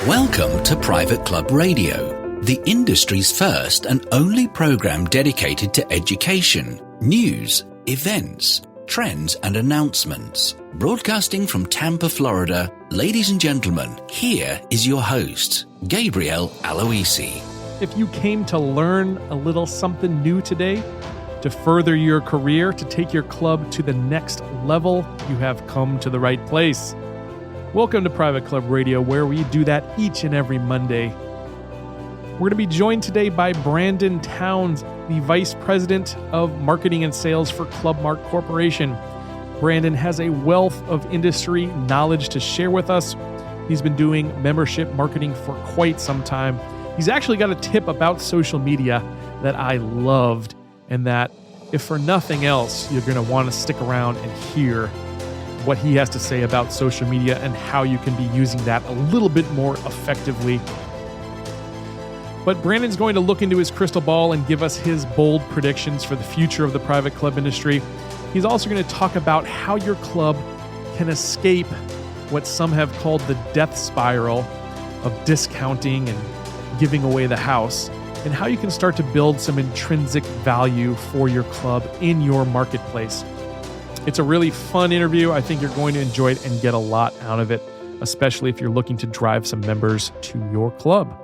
Welcome to Private Club Radio, the industry's first and only program dedicated to education, news, events, trends and announcements. Broadcasting from Tampa, Florida, ladies and gentlemen, here is your host, Gabriel Aloisi. If you came to learn a little something new today, to further your career, to take your club to the next level, you have come to the right place. Welcome to Private Club Radio, where we do that each and every Monday. We're going to be joined today by Brandon Towns, the Vice President of Marketing and Sales for ClubMark Corporation. Brandon has a wealth of industry knowledge to share with us. He's been doing membership marketing for quite some time. He's actually got a tip about social media that I loved, and that, if for nothing else, you're going to want to stick around and hear what he has to say about social media and how you can be using that a little bit more effectively. But Brandon's going to look into his crystal ball and give us his bold predictions for the future of the private club industry. He's also going to talk about how your club can escape what some have called the death spiral of discounting and giving away the house, and how you can start to build some intrinsic value for your club in your marketplace. It's a really fun interview. I think you're going to enjoy it and get a lot out of it, especially if you're looking to drive some members to your club.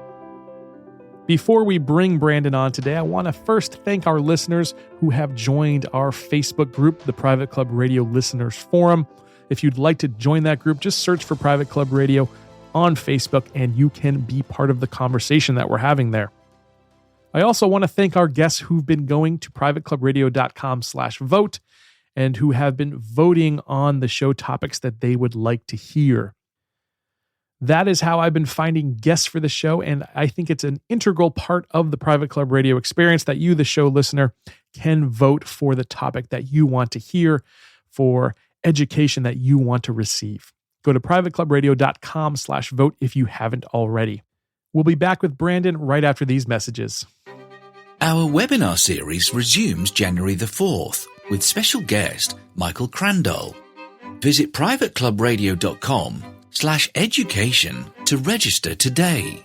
Before we bring Brandon on today, I want to first thank our listeners who have joined our Facebook group, the Private Club Radio Listeners Forum. If you'd like to join that group, just search for Private Club Radio on Facebook and you can be part of the conversation that we're having there. I also want to thank our guests who've been going to privateclubradio.com/vote and who have been voting on the show topics that they would like to hear. That is how I've been finding guests for the show, and I think it's an integral part of the Private Club Radio experience that you, the show listener, can vote for the topic that you want to hear, for education that you want to receive. Go to privateclubradio.com/vote if you haven't already. We'll be back with Brandon right after these messages. Our webinar series resumes January the 4th with special guest Michael Crandall. Visit privateclubradio.com/education to register today.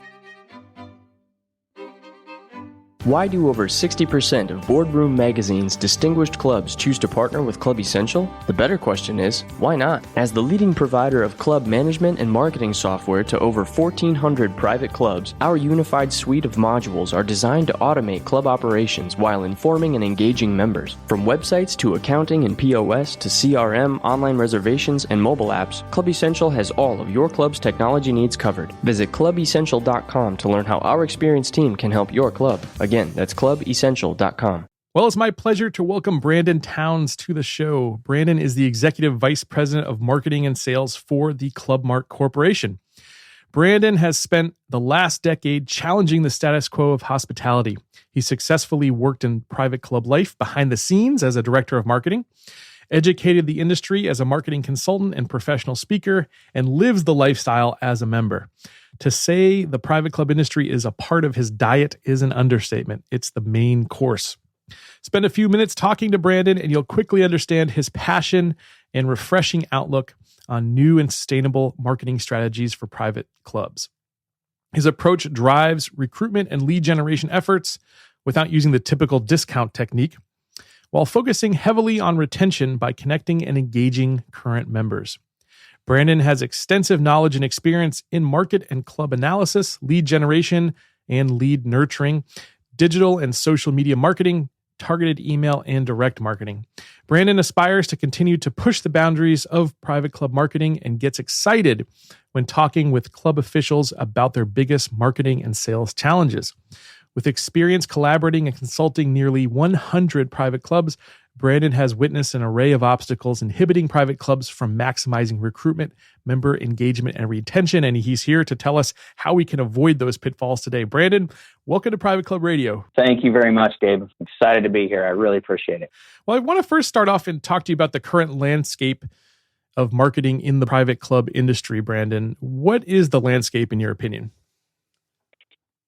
Why do over 60% of Boardroom Magazine's distinguished clubs choose to partner with Club Essential? The better question is, why not? As the leading provider of club management and marketing software to over 1,400 private clubs, our unified suite of modules are designed to automate club operations while informing and engaging members. From websites to accounting and POS to CRM, online reservations, and mobile apps, Club Essential has all of your club's technology needs covered. Visit clubessential.com to learn how our experienced team can help your club. Again, that's clubessential.com. Well, it's my pleasure to welcome Brandon Towns to the show. Brandon is the Executive Vice President of Marketing and Sales for the ClubMark Corporation. Brandon has spent the last decade challenging the status quo of hospitality. He successfully worked in private club life behind the scenes as a director of marketing, educated the industry as a marketing consultant and professional speaker, and lives the lifestyle as a member. To say the private club industry is a part of his diet is an understatement. It's the main course. Spend a few minutes talking to Brandon and you'll quickly understand his passion and refreshing outlook on new and sustainable marketing strategies for private clubs. His approach drives recruitment and lead generation efforts without using the typical discount technique, while focusing heavily on retention by connecting and engaging current members. Brandon has extensive knowledge and experience in market and club analysis, lead generation and lead nurturing, digital and social media marketing, targeted email, and direct marketing. Brandon aspires to continue to push the boundaries of private club marketing and gets excited when talking with club officials about their biggest marketing and sales challenges. With experience collaborating and consulting nearly 100 private clubs, Brandon has witnessed an array of obstacles inhibiting private clubs from maximizing recruitment, member engagement, and retention, and he's here to tell us how we can avoid those pitfalls today. Brandon, welcome to Private Club Radio. Thank you very much, Gabe. I'm excited to be here. I really appreciate it. Well, I want to first start off and talk to you about the current landscape of marketing in the private club industry, Brandon. What is the landscape in your opinion?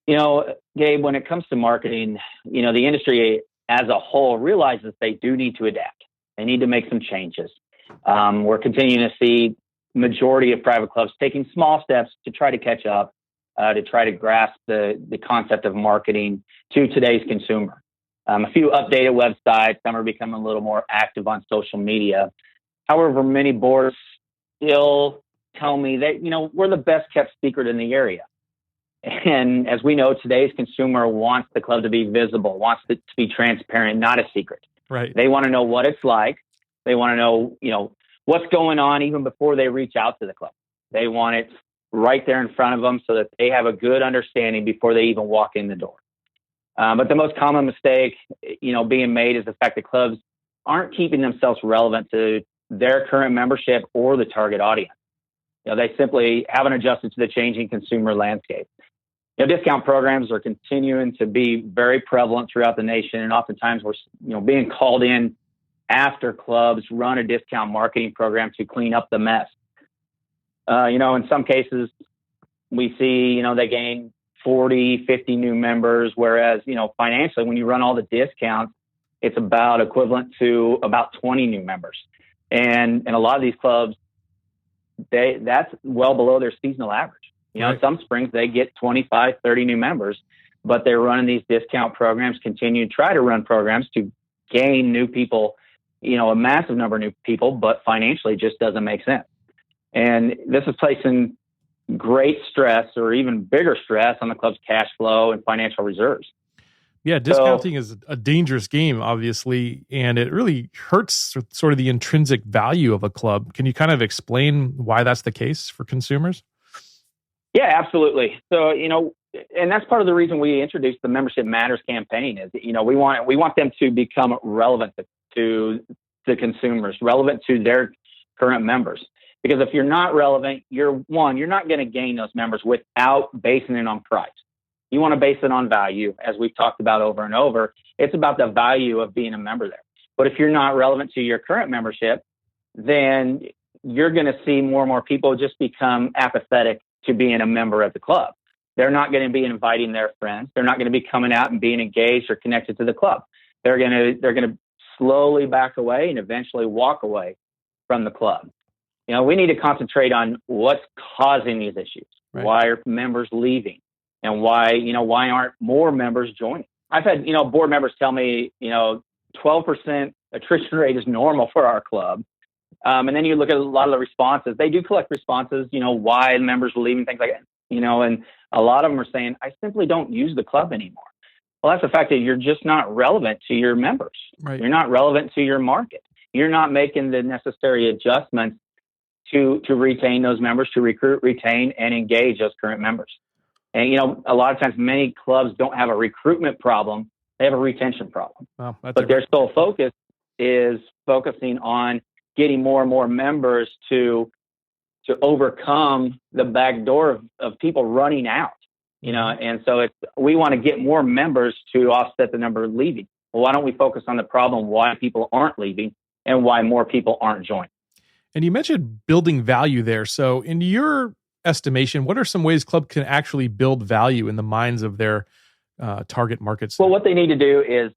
You know, Gabe, when it comes to marketing, the industry as a whole realizes they do need to adapt. They need to make some changes. We're continuing to see majority of private clubs taking small steps to try to catch up to try to grasp the concept of marketing to today's consumer. A few updated websites, some are becoming a little more active on social media. However, many boards still tell me that, we're the best kept secret in the area. And as we know, today's consumer wants the club to be visible, wants it to be transparent, not a secret. Right. They want to know what it's like. They want to know, what's going on even before they reach out to the club. They want it right there in front of them so that they have a good understanding before they even walk in the door. But the most common mistake, being made is the fact that clubs aren't keeping themselves relevant to their current membership or the target audience. They simply haven't adjusted to the changing consumer landscape. Discount programs are continuing to be very prevalent throughout the nation, and oftentimes we're, being called in after clubs run a discount marketing program to clean up the mess. In some cases, we see, they gain 40, 50 new members, whereas, financially, when you run all the discounts, it's about equivalent to about 20 new members. And a lot of these clubs, that's well below their seasonal average. Right. Some springs, they get 25, 30 new members, but they're running these discount programs, continue to try to run programs to gain new people, a massive number of new people, but financially just doesn't make sense. And this is placing great stress or even bigger stress on the club's cash flow and financial reserves. Yeah, discounting is a dangerous game, obviously, and it really hurts sort of the intrinsic value of a club. Can you kind of explain why that's the case for consumers? Yeah, absolutely. So, and that's part of the reason we introduced the Membership Matters campaign is, we want them to become relevant to the consumers, relevant to their current members. Because if you're not relevant, you're not going to gain those members without basing it on price. You want to base it on value, as we've talked about over and over. It's about the value of being a member there. But if you're not relevant to your current membership, then you're going to see more and more people just become apathetic to being a member at the club. They're not going to be inviting their friends. They're not going to be coming out and being engaged or connected to the club. They're going to slowly back away and eventually walk away from the club. We need to concentrate on what's causing these issues. Right. Why are members leaving? And why aren't more members joining? I've had, board members tell me, 12% attrition rate is normal for our club. And then you look at a lot of the responses. They do collect responses, why members are leaving, things like that. And a lot of them are saying, I simply don't use the club anymore. Well, that's the fact that you're just not relevant to your members. Right. You're not relevant to your market. You're not making the necessary adjustments to retain those members, to recruit, retain, and engage those current members. And, a lot of times many clubs don't have a recruitment problem. They have a retention problem. Wow, but their sole focus is focusing on getting more and more members to overcome the back door of people running out, and so we want to get more members to offset the number of leaving. Well, why don't we focus on the problem, why people aren't leaving and why more people aren't joining? And you mentioned building value there. So in your estimation, what are some ways club can actually build value in the minds of their target markets? Well, what they need to do is,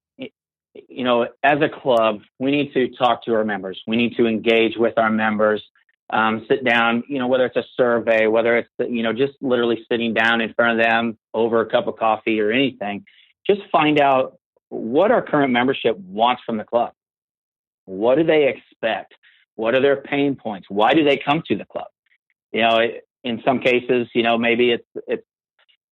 as a club, we need to talk to our members. We need to engage with our members, sit down, whether it's a survey, whether it's, just literally sitting down in front of them over a cup of coffee or anything, just find out what our current membership wants from the club. What do they expect? What are their pain points? Why do they come to the club? In some cases, maybe it's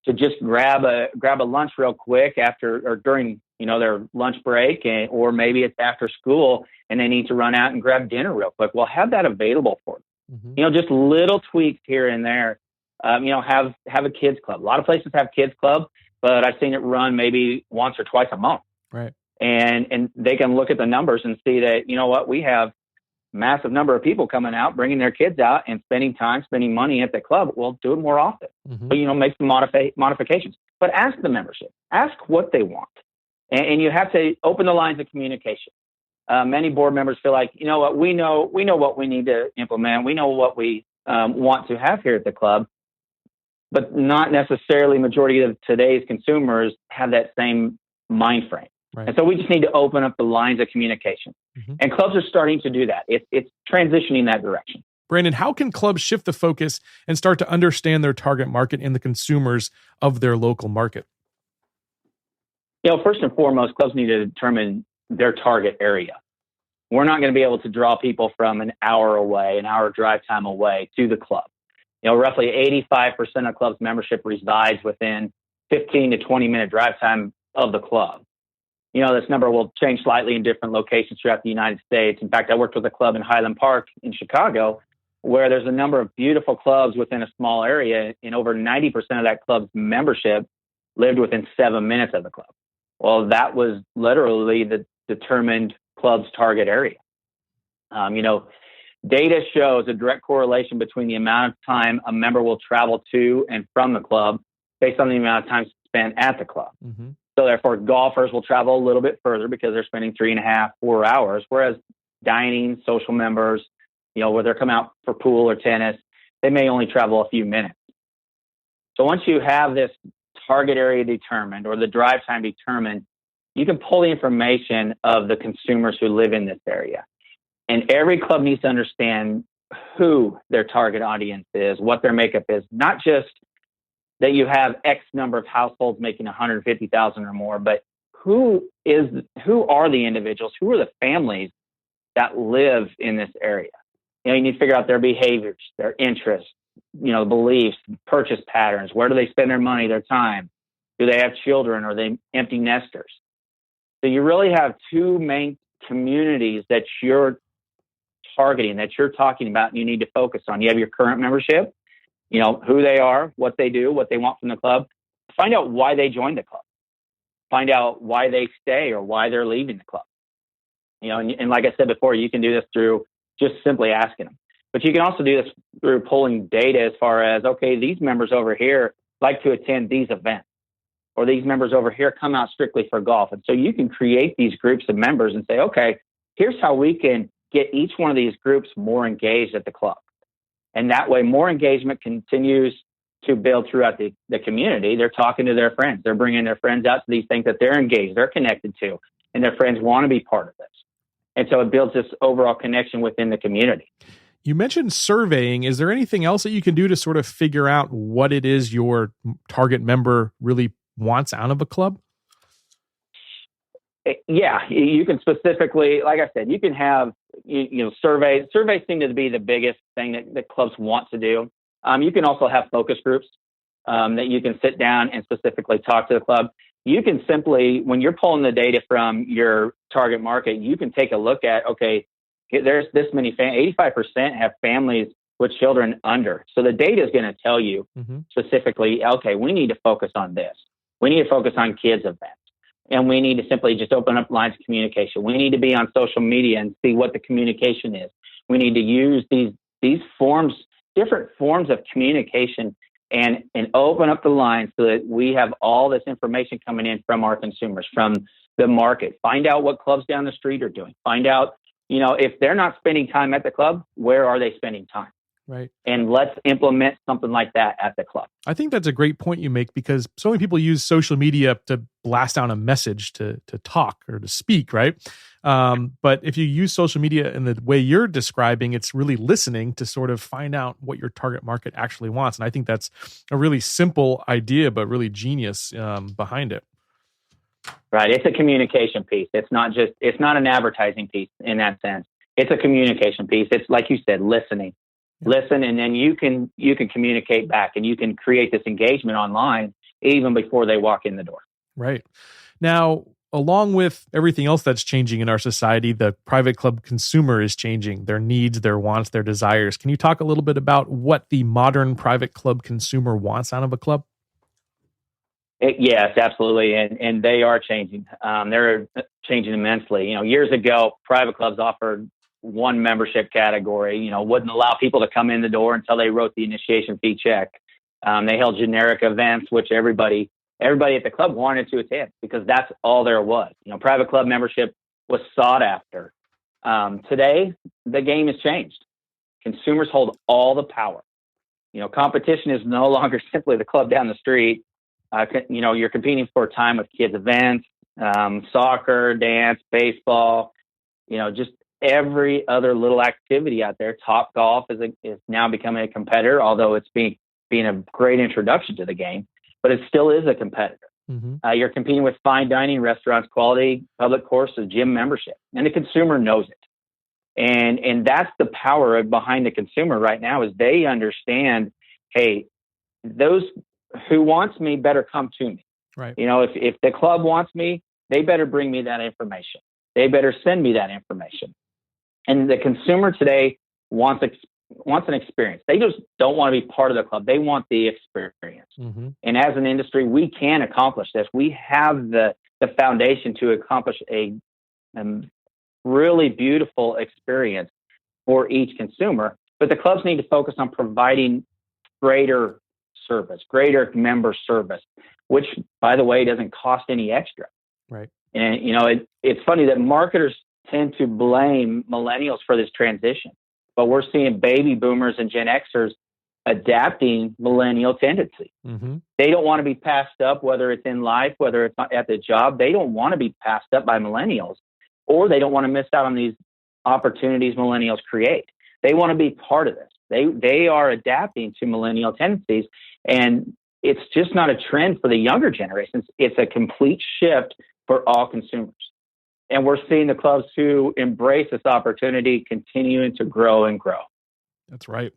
to just grab a lunch real quick after or during, their lunch break, or maybe it's after school and they need to run out and grab dinner real quick. Well, have that available for them. Mm-hmm. Just little tweaks here and there. Have a kids club. A lot of places have kids club, but I've seen it run maybe once or twice a month. Right. And they can look at the numbers and see that, we have massive number of people coming out, bringing their kids out and spending money at the club. Well, do it more often. Mm-hmm. But, make some modifications. But ask the membership. Ask what they want. And you have to open the lines of communication. Many board members feel like, we know what we need to implement. We know what we want to have here at the club. But not necessarily majority of today's consumers have that same mind frame. Right. And so we just need to open up the lines of communication. Mm-hmm. And clubs are starting to do that. It's transitioning that direction. Brandon, how can clubs shift the focus and start to understand their target market and the consumers of their local market? First and foremost, clubs need to determine their target area. We're not going to be able to draw people from an hour away, an hour drive time away to the club. Roughly 85% of clubs membership resides within 15 to 20 minute drive time of the club. This number will change slightly in different locations throughout the United States. In fact, I worked with a club in Highland Park in Chicago where there's a number of beautiful clubs within a small area, and over 90% of that club's membership lived within 7 minutes of the club. Well, that was literally the determined club's target area. Data shows a direct correlation between the amount of time a member will travel to and from the club based on the amount of time spent at the club. Mm-hmm. So therefore, golfers will travel a little bit further because they're spending 3.5, 4 hours, whereas dining, social members, where they're coming out for pool or tennis, they may only travel a few minutes. So once you have this target area determined or the drive time determined, you can pull the information of the consumers who live in this area. And every club needs to understand who their target audience is, what their makeup is, not just that you have X number of households making $150,000 or more, but who are the individuals, who are the families that live in this area? You need to figure out their behaviors, their interests, beliefs, purchase patterns. Where do they spend their money, their time? Do they have children? Are they empty nesters? So you really have two main communities that you're targeting, that you're talking about, and you need to focus on. You have your current membership, who they are, what they do, what they want from the club. Find out why they joined the club. Find out why they stay or why they're leaving the club. And like I said before, you can do this through just simply asking them. But you can also do this through pulling data as far as, okay, these members over here like to attend these events, or these members over here come out strictly for golf. And so you can create these groups of members and say, okay, here's how we can get each one of these groups more engaged at the club. And that way, more engagement continues to build throughout the community. They're talking to their friends. They're bringing their friends out to these things that they're engaged, they're connected to, and their friends want to be part of this. And so it builds this overall connection within the community. You mentioned surveying. Is there anything else that you can do to sort of figure out what it is your target member really wants out of a club? Yeah, you can specifically, like I said, you can have surveys. Surveys seem to be the biggest thing that clubs want to do. You can also have focus groups that you can sit down and specifically talk to the club. You can simply, when you're pulling the data from your target market, you can take a look at, okay, there's this many 85% have families with children under. So the data is going to tell you specifically, okay, we need to focus on this. We need to focus on kids events. And we need to simply just open up lines of communication. We need to be on social media and see what the communication is. We need to use these forms, different forms of communication, and open up the lines so that we have all this information coming in from our consumers, from the market. Find out what clubs down the street are doing. Find out, if they're not spending time at the club, where are they spending time? Right. And let's implement something like that at the club. I think that's a great point you make, because so many people use social media to blast down a message, to talk or to speak, right? But if you use social media in the way you're describing, it's really listening to sort of find out what your target market actually wants. And I think that's a really simple idea, but really genius behind it. Right. It's a communication piece. It's not an advertising piece in that sense. It's a communication piece. It's like you said, listening. Listen, and then you can communicate back, and you can create this engagement online even before they walk in the door. Right. Now, along with everything else that's changing in our society, the private club consumer is changing, their needs, their wants, their desires. Can you talk a little bit about what the modern private club consumer wants out of a club? Yes, absolutely. And they are changing. They're changing immensely. Years ago, private clubs offered one membership category, wouldn't allow people to come in the door until they wrote the initiation fee check. They held generic events, which everybody at the club wanted to attend because that's all there was. Private club membership was sought after. Today, the game has changed. Consumers hold all the power. Competition is no longer simply the club down the street. You're competing for time with kids events, soccer, dance, baseball, just every other little activity out there. Top Golf is now becoming a competitor, although it's being a great introduction to the game, but it still is a competitor. Mm-hmm. You're competing with fine dining, restaurants, quality, public courses, gym membership, and the consumer knows it. And that's the power behind the consumer right now is they understand, hey, those who wants me better come to me. Right. If the club wants me, they better bring me that information. They better send me that information. And the consumer today wants an experience. They just don't want to be part of the club. They want the experience. Mm-hmm. And as an industry, we can accomplish this. We have the foundation to accomplish a really beautiful experience for each consumer. But the clubs need to focus on providing greater service, greater member service, which, by the way, doesn't cost any extra. Right. And, it's funny that marketers tend to blame millennials for this transition, but we're seeing baby boomers and Gen Xers adapting millennial tendencies. Mm-hmm. They don't want to be passed up, whether it's in life, whether it's at the job. They don't want to be passed up by millennials, or they don't want to miss out on these opportunities millennials create. They want to be part of this. They are adapting to millennial tendencies, and it's just not a trend for the younger generations. It's a complete shift for all consumers. And we're seeing the clubs who embrace this opportunity continuing to grow and grow. That's right.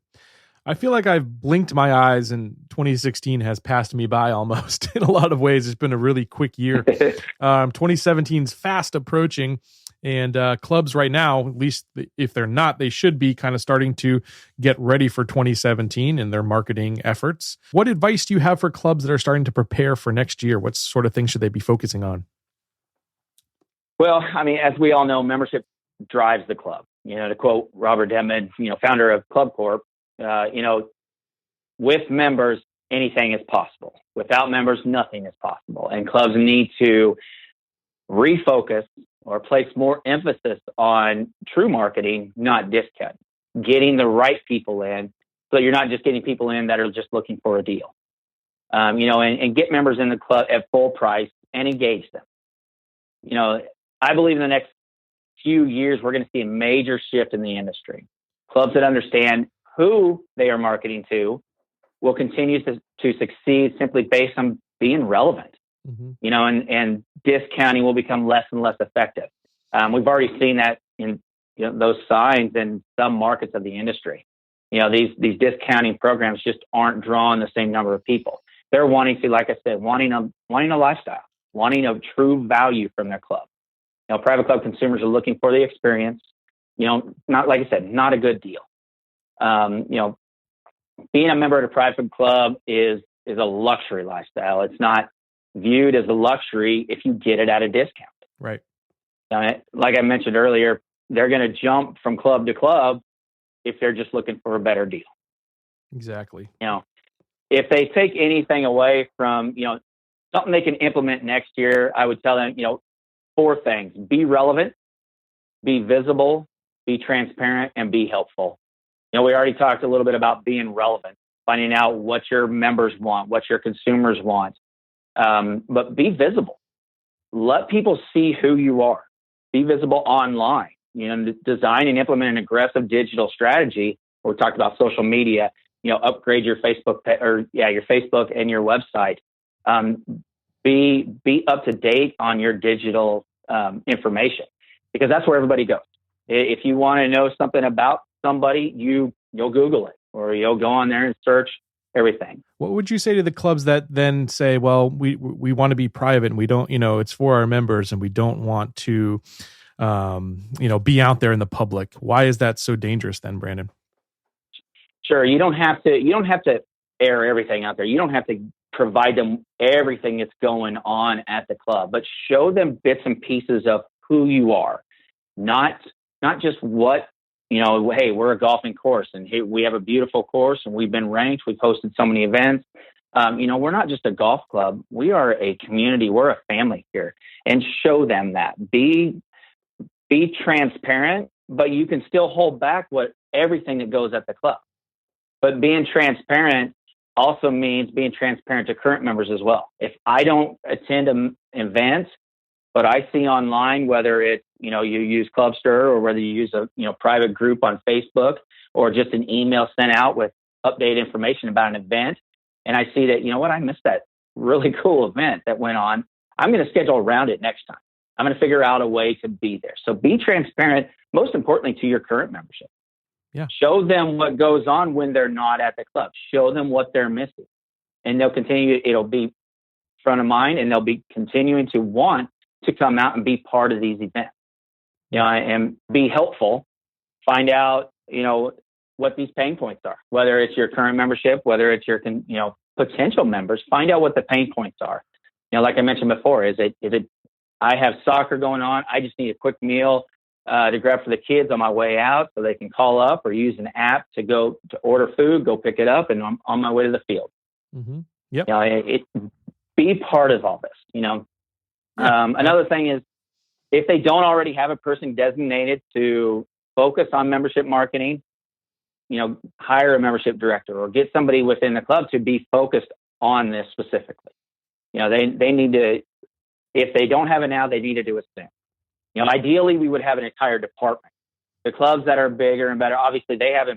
I feel like I've blinked my eyes and 2016 has passed me by almost. In a lot of ways, it's been a really quick year. 2017's fast approaching, and clubs right now, at least if they're not, they should be kind of starting to get ready for 2017 in their marketing efforts. What advice do you have for clubs that are starting to prepare for next year? What sort of things should they be focusing on? Well, I mean, as we all know, membership drives the club. To quote Robert Demid, founder of Club Corp, with members, anything is possible. Without members, nothing is possible. And clubs need to refocus or place more emphasis on true marketing, not discount, getting the right people in. So you're not just getting people in that are just looking for a deal, and get members in the club at full price and engage them. I believe in the next few years, we're going to see a major shift in the industry. Clubs that understand who they are marketing to will continue to succeed simply based on being relevant, and discounting will become less and less effective. We've already seen that in those signs in some markets of the industry. These discounting programs just aren't drawing the same number of people. They're wanting to, like I said, wanting a lifestyle, wanting a true value from their club. Private club consumers are looking for the experience, not, like I said, not a good deal. Being a member of a private club is a luxury lifestyle. It's not viewed as a luxury if you get it at a discount. Right. Like I mentioned earlier, they're going to jump from club to club if they're just looking for a better deal. Exactly. If they take anything away from, something they can implement next year, I would tell them, 4 things: be relevant, be visible, be transparent, and be helpful. We already talked a little bit about being relevant, finding out what your members want, what your consumers want, but be visible. Let people see who you are. Be visible online. Design and implement an aggressive digital strategy. We talked about social media. Upgrade your Facebook your Facebook and your website. Be up to date on your digital information, because that's where everybody goes. If you want to know something about somebody, you'll Google it, or you'll go on there and search everything. What would you say to the clubs that then say, well, we want to be private and we don't, it's for our members and we don't want to, be out there in the public? Why is that so dangerous then, Brandon? Sure. You don't have to air everything out there. You don't have to provide them everything that's going on at the club, but show them bits and pieces of who you are, not just what, hey, we're a golfing course and hey, we have a beautiful course and we've been ranked. We've hosted so many events. We're not just a golf club. We are a community. We're a family here, and show them that. Be transparent, but you can still hold back everything that goes at the club. But being transparent also means being transparent to current members as well. If I don't attend an event, but I see online, whether it's you use Clubster or whether you use a private group on Facebook or just an email sent out with updated information about an event, and I see that, I missed that really cool event that went on, I'm going to schedule around it next time. I'm going to figure out a way to be there. So be transparent, most importantly, to your current membership. Yeah. Show them what goes on when they're not at the club. Show them what they're missing. And they'll continue, it'll be front of mind, and they'll be continuing to want to come out and be part of these events. And be helpful. Find out, what these pain points are, whether it's your current membership, whether it's your, potential members. Find out what the pain points are. Like I mentioned before, is it I have soccer going on. I just need a quick meal to grab for the kids on my way out, so they can call up or use an app to go to order food, go pick it up, and I'm on my way to the field. Mm-hmm. Yep. Be part of all this. Another thing is, if they don't already have a person designated to focus on membership marketing, hire a membership director or get somebody within the club to be focused on this specifically. They need to, if they don't have it now, they need to do it soon. Ideally, we would have an entire department. The clubs that are bigger and better, obviously, they have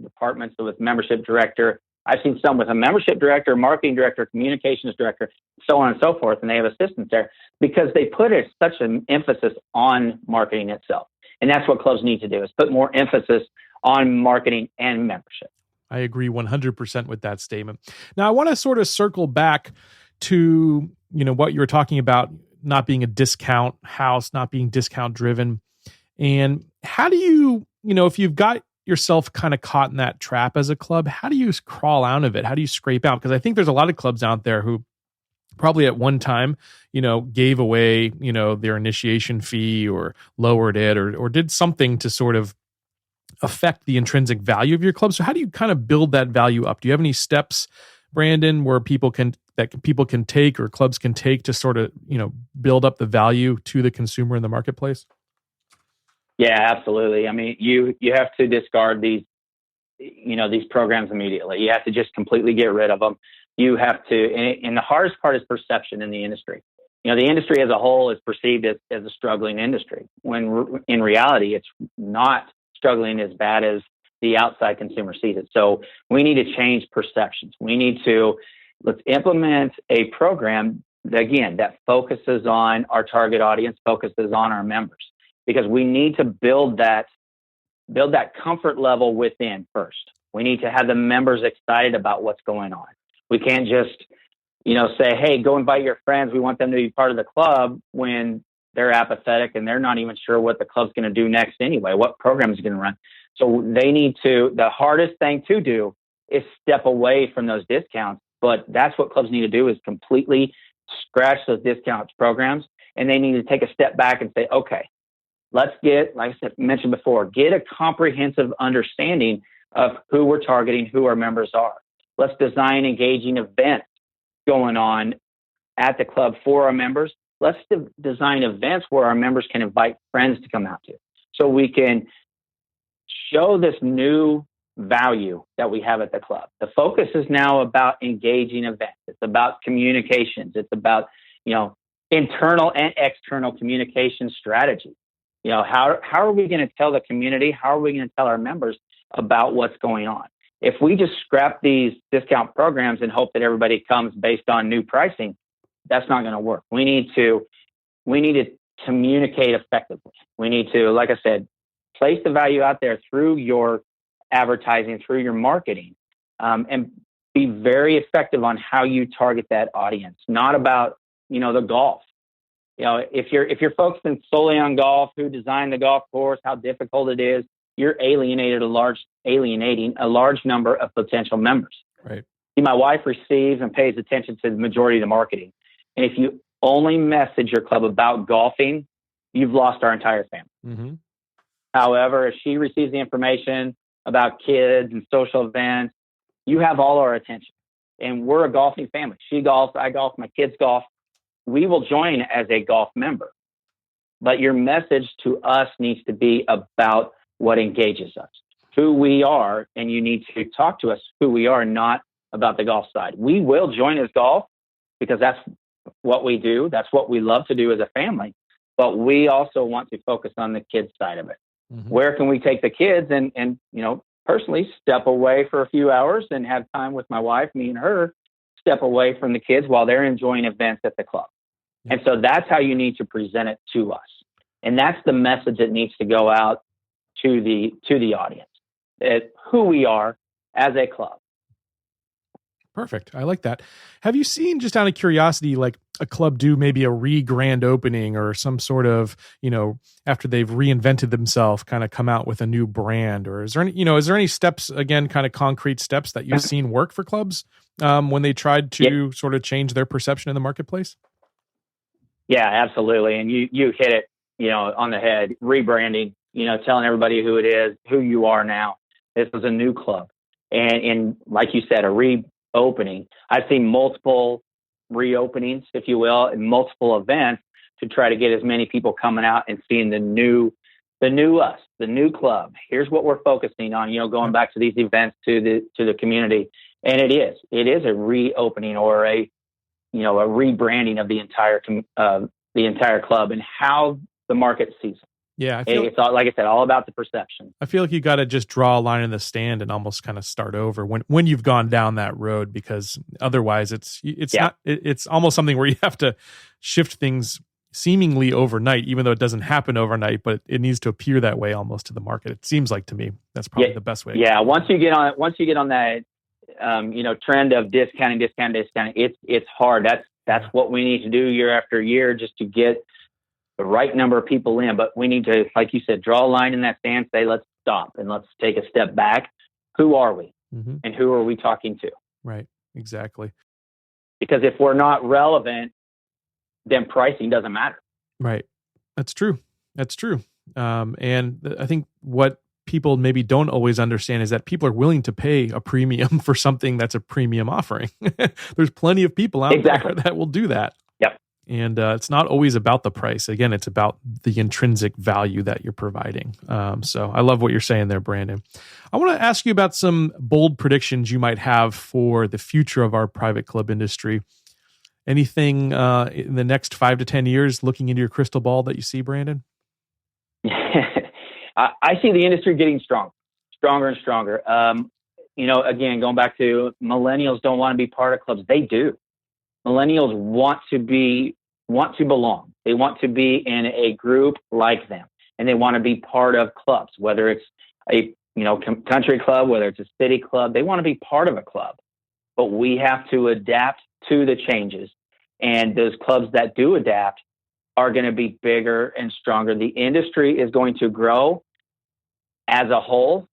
departments with membership director. I've seen some with a membership director, marketing director, communications director, so on and so forth, and they have assistants there because they put such an emphasis on marketing itself. And that's what clubs need to do, is put more emphasis on marketing and membership. I agree 100% with that statement. Now, I want to sort of circle back to, what you were talking about, not being a discount house, not being discount driven. And how do you, if you've got yourself kind of caught in that trap as a club, how do you crawl out of it? How do you scrape out? Because I think there's a lot of clubs out there who probably at one time, gave away, their initiation fee or lowered it or did something to sort of affect the intrinsic value of your club. So how do you kind of build that value up? Do you have any steps, Brandon, where people can take or clubs can take to sort of, build up the value to the consumer in the marketplace? Yeah, absolutely. I mean, you have to discard these programs immediately. You have to just completely get rid of them. You have to, and the hardest part is perception in the industry. The industry as a whole is perceived as a struggling industry, when in reality, it's not struggling as bad as the outside consumer sees it. So we need to change perceptions. Let's implement a program that focuses on our target audience, focuses on our members, because we need to build that comfort level within first. We need to have the members excited about what's going on. We can't just, say, hey, go invite your friends. We want them to be part of the club, when they're apathetic and they're not even sure what the club's going to do next anyway, what program is going to run. So the hardest thing to do is step away from those discounts. But that's what clubs need to do, is completely scratch those discounts programs. And they need to take a step back and say, okay, let's get, like I mentioned before, get a comprehensive understanding of who we're targeting, who our members are. Let's design engaging events going on at the club for our members. Let's design events where our members can invite friends to come out to, so we can show this new value that we have at the club. The focus is now about engaging events. It's about communications. It's about, internal and external communication strategy. How are we going to tell the community? How are we going to tell our members about what's going on? If we just scrap these discount programs and hope that everybody comes based on new pricing, that's not going to work. We need to communicate effectively. We need to, like I said, place the value out there through your advertising, through your marketing, and be very effective on how you target that audience. Not about, the golf. If you're focusing solely on golf, who designed the golf course, how difficult it is, you're alienating a large number of potential members. Right. See, my wife receives and pays attention to the majority of the marketing. And if you only message your club about golfing, you've lost our entire family. Mm-hmm. However, if she receives the information about kids and social events, you have all our attention. And we're a golfing family. She golfs, I golf, my kids golf. We will join as a golf member. But your message to us needs to be about what engages us, who we are, and you need to talk to us who we are, not about the golf side. We will join as golf because that's what we do. That's what we love to do as a family. but we also want to focus on the kids side of it. Mm-hmm. Where can we take the kids and personally step away for a few hours and have time with my wife, me and her, step away from the kids while they're enjoying events at the club. Yeah. And so that's how you need to present it to us. And that's the message that needs to go out to the audience, who we are as a club. Perfect. I like that. Have you seen, just out of curiosity, like a club do maybe a grand opening or some sort of, after they've reinvented themselves, kind of come out with a new brand? Or is there any steps, again, kind of concrete steps that you've seen work for clubs when they tried to sort of change their perception in the marketplace? Yeah, absolutely. And you hit it, on the head. Rebranding, telling everybody who it is, who you are now. This is a new club. And like you said, a reopening. I've seen multiple reopenings, if you will, and multiple events to try to get as many people coming out and seeing the new us, the new club. Here's what we're focusing on, going back to these events to the community. And it is a reopening or a rebranding of the entire club and how the market sees it. Yeah, it's all, like I said, all about the perception. I feel like you got to just draw a line in the sand and almost kind of start over when you've gone down that road, because otherwise it's almost something where you have to shift things seemingly overnight, even though it doesn't happen overnight, but it needs to appear that way almost to the market. It seems like to me that's probably the best way. Yeah, once you get on that trend of discounting, it's hard. That's what we need to do year after year just to get the right number of people in. But we need to, like you said, draw a line in that sand, say, let's stop and let's take a step back. Who are we? Mm-hmm. And who are we talking to? Right. Exactly. Because if we're not relevant, then pricing doesn't matter. Right. That's true. And I think what people maybe don't always understand is that people are willing to pay a premium for something that's a premium offering. There's plenty of people out there that will do that. Yep. And it's not always about the price. Again, it's about the intrinsic value that you're providing. So I love what you're saying there, Brandon. I want to ask you about some bold predictions you might have for the future of our private club industry. Anything in the next 5 to 10 years, looking into your crystal ball, that you see, Brandon? I see the industry getting stronger and stronger. Again, going back to millennials don't want to be part of clubs. They do. Millennials want to belong. They want to be in a group like them, and they want to be part of clubs, whether it's a country club, whether it's a city club. They want to be part of a club, but we have to adapt to the changes. And those clubs that do adapt are going to be bigger and stronger. The industry is going to grow as a whole,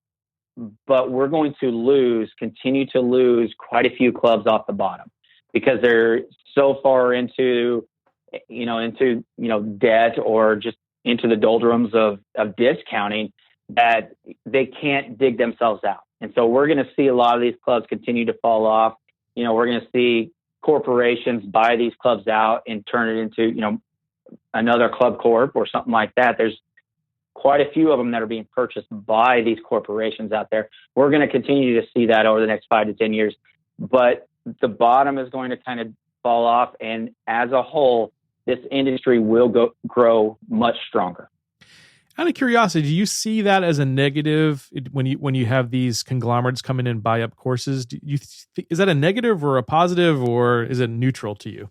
but we're going to continue to lose quite a few clubs off the bottom because they're so far into debt or just into the doldrums of discounting that they can't dig themselves out. And so we're going to see a lot of these clubs continue to fall off. We're going to see corporations buy these clubs out and turn it into, another club corp or something like that. There's quite a few of them that are being purchased by these corporations out there. We're going to continue to see that over the next 5 to 10 years, but the bottom is going to kind of fall off. And as a whole, this industry will grow much stronger. Out of curiosity, do you see that as a negative when you have these conglomerates come in and buy up courses? Is that a negative or a positive, or is it neutral to you?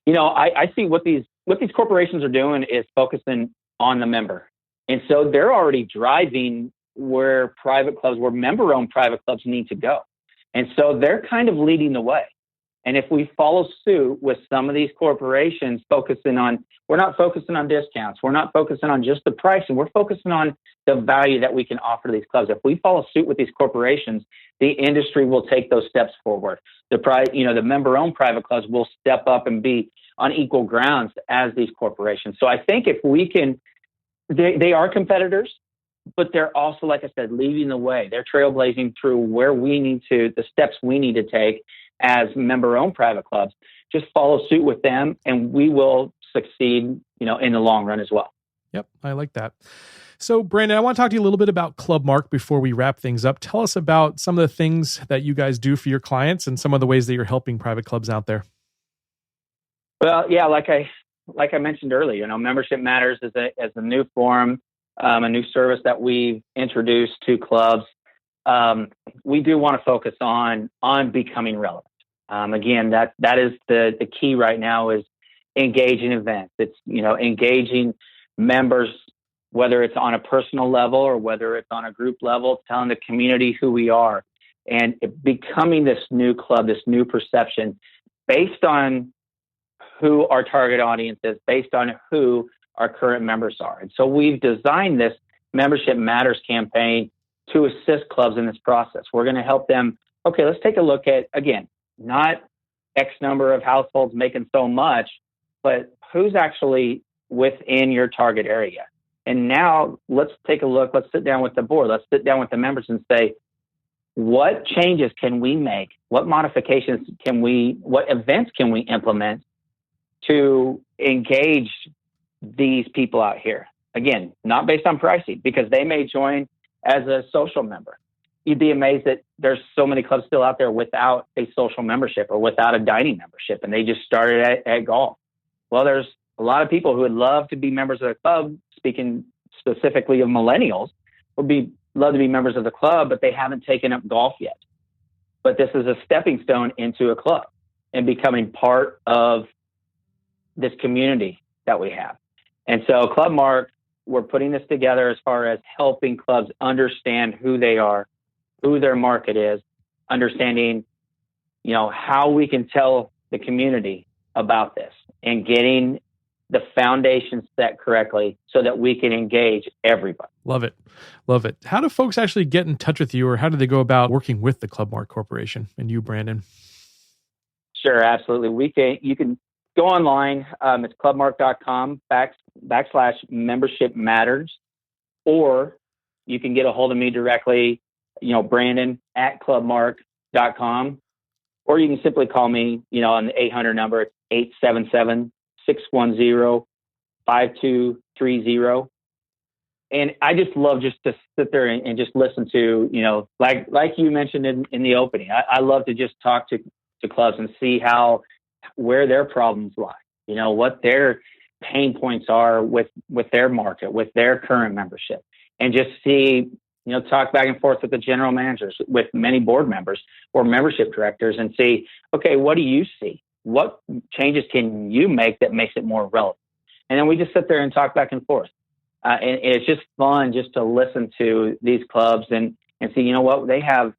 I see what these corporations are doing is focusing on the member. And so they're already driving where member-owned private clubs need to go. And so they're kind of leading the way. And if we follow suit with some of these corporations we're not focusing on discounts. We're not focusing on just the price, and we're focusing on the value that we can offer to these clubs. If we follow suit with these corporations, the industry will take those steps forward. The member-owned private clubs will step up and be on equal grounds as these corporations. So I think if we can, they are competitors, but they're also, like I said, leading the way. They're trailblazing through the steps we need to take as member-owned private clubs. Just follow suit with them, and we will succeed, in the long run as well. Yep, I like that. So, Brandon, I want to talk to you a little bit about ClubMark before we wrap things up. Tell us about some of the things that you guys do for your clients and some of the ways that you're helping private clubs out there. Well, yeah, like I like I mentioned earlier, Membership Matters as a new forum, a new service that we've introduced to clubs. We do want to focus on becoming relevant. Again, that is the key right now is engaging events. It's, engaging members, whether it's on a personal level or whether it's on a group level, telling the community who we are and becoming this new club, this new perception based on who our target audience is, based on who our current members are. And so we've designed this Membership Matters campaign to assist clubs in this process. We're going to help them. Okay, let's take a look at, again, not X number of households making so much, but who's actually within your target area. And now let's take a look. Let's sit down with the board. Let's sit down with the members and say, what changes can we make? What modifications what events can we implement to engage these people out here? Again, not based on pricing, because they may join as a social member. You'd be amazed that there's so many clubs still out there without a social membership or without a dining membership, and they just started at golf. Well, there's a lot of people who would love to be members of the club, speaking specifically of millennials, would love to be members of the club, but they haven't taken up golf yet. But this is a stepping stone into a club and becoming part of this community that we have. And so ClubMark, we're putting this together as far as helping clubs understand who they are, who their market is, understanding, how we can tell the community about this and getting the foundation set correctly so that we can engage everybody. Love it. Love it. How do folks actually get in touch with you, or how do they go about working with the ClubMark Corporation and you, Brandon? Sure, absolutely. You can go online. It's clubmark.com /membership matters, or you can get a hold of me directly, Brandon at clubmark.com, or you can simply call me, on the 800 number. It's 877-610-5230. And I just love just to sit there and just listen to, like you mentioned in the opening, I love to just talk to clubs and see where their problems lie, what their pain points are with their market, with their current membership, and just see, talk back and forth with the general managers, with many board members or membership directors, and see, okay, what do you see? What changes can you make that makes it more relevant? And then we just sit there and talk back and forth. And it's just fun just to listen to these clubs and see, what they have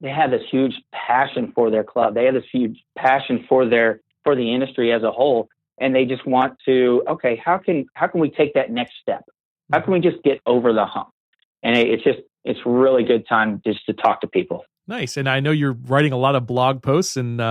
this huge passion for their club. They have this huge passion for the industry as a whole. And they just want to, okay, how can we take that next step? How can we just get over the hump? And it's really good time just to talk to people. Nice. And I know you're writing a lot of blog posts and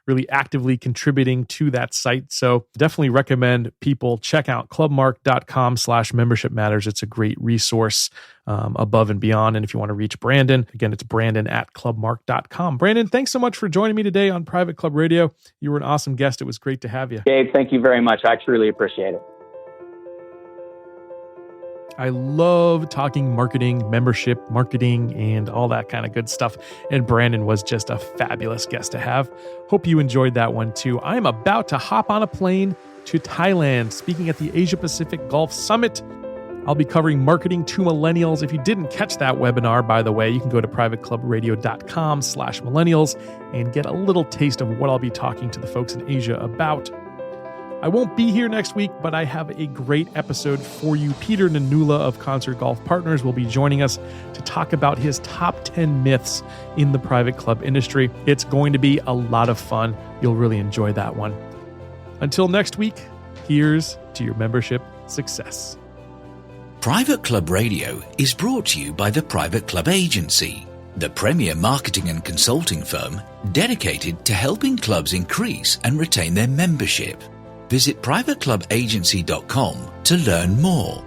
really actively contributing to that site. So definitely recommend people check out clubmark.com /membership matters. It's a great resource above and beyond. And if you want to reach Brandon, again, it's Brandon at clubmark.com. Brandon, thanks so much for joining me today on Private Club Radio. You were an awesome guest. It was great to have you. Gabe, thank you very much. I truly appreciate it. I love talking marketing, membership marketing, and all that kind of good stuff. And Brandon was just a fabulous guest to have. Hope you enjoyed that one too. I'm about to hop on a plane to Thailand, speaking at the Asia Pacific Golf Summit. I'll be covering marketing to millennials. If you didn't catch that webinar, by the way, you can go to privateclubradio.com /millennials and get a little taste of what I'll be talking to the folks in Asia about. I won't be here next week, but I have a great episode for you. Peter Nanula of Concert Golf Partners will be joining us to talk about his top 10 myths in the private club industry. It's going to be a lot of fun. You'll really enjoy that one. Until next week, here's to your membership success. Private Club Radio is brought to you by the Private Club Agency, the premier marketing and consulting firm dedicated to helping clubs increase and retain their membership. Visit privateclubagency.com to learn more.